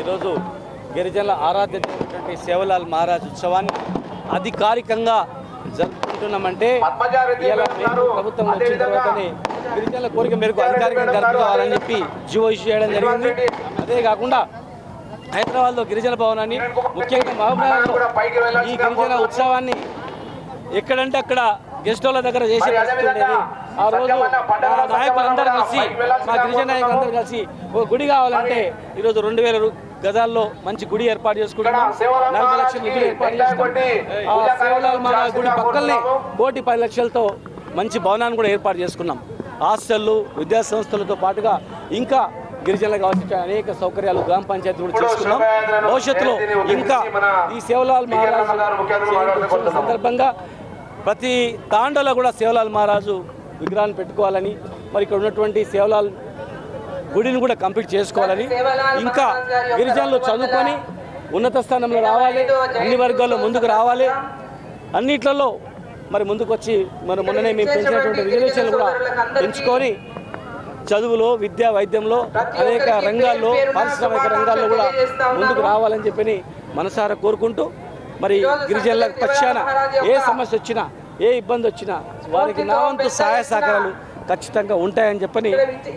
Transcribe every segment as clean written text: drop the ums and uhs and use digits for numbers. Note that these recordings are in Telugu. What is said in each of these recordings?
ఈరోజు గిరిజనుల ఆరాధ్య దేవుడైనటువంటి సేవలాల్ మహారాజ్ ఉత్సవాన్ని అధికారికంగా జరుపుకుంటున్నామంటే ప్రభుత్వం వచ్చిన తర్వాతనే గిరిజనుల కోరిక మేరకు అధికారికంగా జరుపుకోవాలని చెప్పి జీవో ఇష్యూ చేయడం జరిగింది. అదే కాకుండా హైదరాబాద్లో గిరిజన భవనాన్ని ముఖ్యంగా మహబూబ్నగర్లో ఈ గిరిజన ఉత్సవాన్ని ఎక్కడంటే అక్కడ గెస్ట్ హౌల దగ్గర చేసే పరిస్థితి ఉండేది. ఆ రోజు నాయకులందరూ కలిసి మా గిరిజన నాయకులందరూ కలిసి ఒక గుడి కావాలంటే ఈరోజు 2000 గజాల్లో మంచి గుడి ఏర్పాటు చేసుకుంటున్నాం. 40 లక్షల నిధులు ఏర్పాటు చేసుకుంటాం. ఆ సేవలాల్ మహారాజ్ గుడి పక్కనే 1,10 లక్షలతో మంచి భవనాన్ని కూడా ఏర్పాటు చేసుకున్నాం. హాస్టళ్ళు, విద్యా సంస్థలతో పాటుగా ఇంకా గిరిజనులకు కావాల్సిన అనేక సౌకర్యాలు గ్రామ పంచాయతీ కూడా చేసుకున్నాం. భవిష్యత్తులో ఇంకా ఈ సేవలాల్ మహారాజ్ సందర్భంగా ప్రతి తాండలో కూడా సేవలాల్ మహారాజు విగ్రహాన్ని పెట్టుకోవాలని, మరి ఇక్కడ ఉన్నటువంటి సేవలాల్ గుడిని కూడా కంప్లీట్ చేసుకోవాలని, ఇంకా గిరిజనులు చదువుకొని ఉన్నత స్థానంలో రావాలి, అన్ని వర్గాల్లో ముందుకు రావాలి, అన్నిట్లలో మరి ముందుకు వచ్చి మరి మొన్ననే మేము పెంచినటువంటి రిజర్వేషన్లు కూడా పెంచుకొని చదువులో, విద్యా, వైద్యంలో అనేక రంగాల్లో, పారిశ్రామిక రంగాల్లో కూడా ముందుకు రావాలని చెప్పని మనసారా కోరుకుంటూ, మరి గిరిజనుల పక్షాన ఏ సమస్య వచ్చినా, ఏ ఇబ్బంది వచ్చినా వారికి నా వంతు సహాయ సహకారాలు ఖచ్చితంగా ఉంటాయని చెప్పని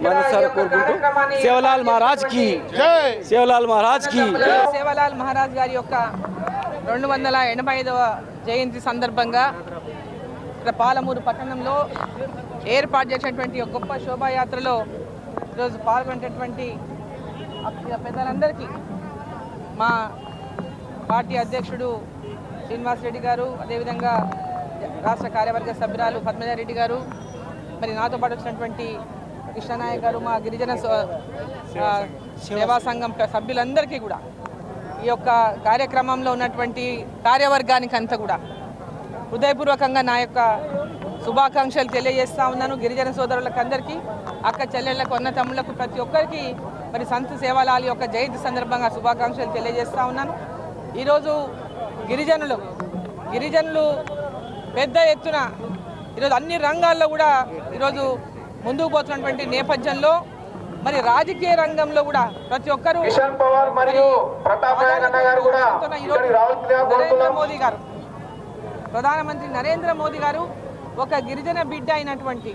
మనసారా కోరుకుంటూ సేవలాల్ మహారాజ్ కి జై, సేవలాల్ మహారాజ్ కి జై. సేవలాల్ మహారాజ్ గారి యొక్క 285వ జయంతి సందర్భంగా ఇక్కడ పాలమూరు పట్టణంలో ఏర్పాటు చేసినటువంటి ఒక గొప్ప శోభాయాత్రలో ఈరోజు పాల్గొనేటటువంటి పెద్దలందరికీ మా పార్టీ అధ్యక్షుడు శ్రీనివాస్ రెడ్డి గారు, అదేవిధంగా రాష్ట్ర కార్యవర్గ సభ్యురాలు పద్మజారెడ్డి గారు, మరి నాతో పాటు వచ్చినటువంటి కృష్ణనాయక్ గారు, మా గిరిజన సేవా సంఘం సభ్యులందరికీ కూడా ఈ యొక్క కార్యక్రమంలో ఉన్నటువంటి కార్యవర్గానికి అంతా కూడా హృదయపూర్వకంగా నా యొక్క శుభాకాంక్షలు తెలియజేస్తూ ఉన్నాను. గిరిజన సోదరులకు అందరికీ, అక్క చెల్లెళ్లకు, అన్న తమ్ముళ్లకు, ప్రతి ఒక్కరికి మరి సంత్ సేవాలాల్ యొక్క జయంతి సందర్భంగా శుభాకాంక్షలు తెలియజేస్తూ ఉన్నాను. ఈరోజు గిరిజనులు పెద్ద ఎత్తున ఈరోజు అన్ని రంగాల్లో కూడా ఈరోజు ముందుకు పోతున్నటువంటి నేపథ్యంలో మరి రాజకీయ రంగంలో కూడా ప్రతి ఒక్కరూ ప్రధానమంత్రి నరేంద్ర మోదీ గారు ఒక గిరిజన బిడ్డ అయినటువంటి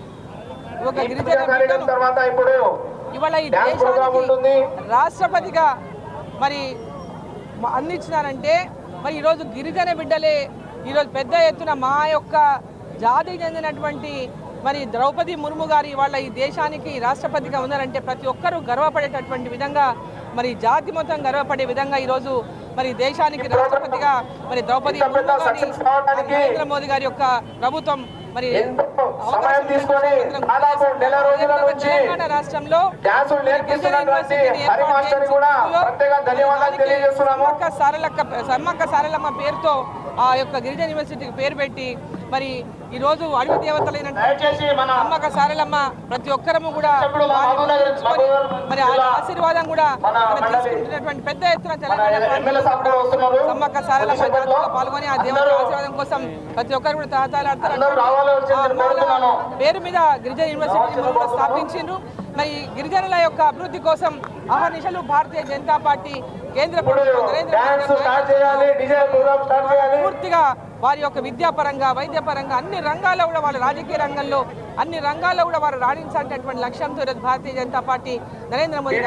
ఒక గిరిజన బిడ్డను ఇవాళ ఈ దేశానికి రాష్ట్రపతిగా మరి అందించినారంటే మరి ఈరోజు గిరిజన బిడ్డలే ఈరోజు పెద్ద ఎత్తున మా యొక్క జాతికి చెందినటువంటి మరి ద్రౌపది ముర్ము గారు ఇవాళ ఈ దేశానికి రాష్ట్రపతిగా ఉన్నారంటే ప్రతి ఒక్కరూ గర్వపడేటటువంటి విధంగా, మరి జాతి మొత్తం గర్వపడే విధంగా ఈరోజు మరి దేశానికి రాష్ట్రపతిగా మరి ద్రౌపది ముర్ము గారి, నరేంద్ర మోదీ గారి యొక్క ప్రభుత్వం మరి తెలంగాణ రాష్ట్రంలో సమ్మక్క సారలమ్మ పేరుతో ఆ యొక్క గిరిజన యూనివర్సిటీకి పేరు పెట్టి మరి ఈరోజు అడవి దేవతలైన సమ్మక్క సారలమ్మ ప్రతి ఒక్కరము కూడా మరి ఆశీర్వాదం కూడా తీసుకుంటున్నటువంటి పెద్ద ఎత్తున తెలంగాణ సమ్మక్క సారలమ్మ జాతరలో పాల్గొని ఆ దేవత ఆశీర్వాదం కోసం ప్రతి ఒక్కరు కూడా తాతాలాడతారు. పేరు మీద గిరిజన యూనివర్సిటీ కూడా స్థాపించిండ్రు. మరి గిరిజనుల యొక్క అభివృద్ధి కోసం అహర్నిశలు భారతీయ జనతా పార్టీ కేంద్ర ప్రభుత్వం పూర్తిగా వారి యొక్క విద్యాపరంగా, వైద్యపరంగా అన్ని రంగాల్లో కూడా వాళ్ళ రాజకీయ రంగంలో అన్ని రంగాల్లో కూడా వారు రాణించాలనేటువంటి లక్ష్యంతో ఈరోజు భారతీయ జనతా పార్టీ నరేంద్ర మోదీ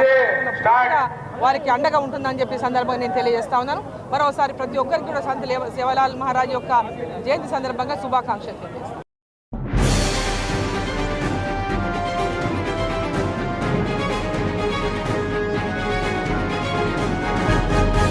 వారికి అండగా ఉంటుందని చెప్పి సందర్భంగా నేను తెలియజేస్తా ఉన్నాను. మరోసారి ప్రతి ఒక్కరికి కూడా సంత్ సేవలాల్ మహారాజ్ యొక్క జయంతి సందర్భంగా శుభాకాంక్షలు తెలియజేస్తాను.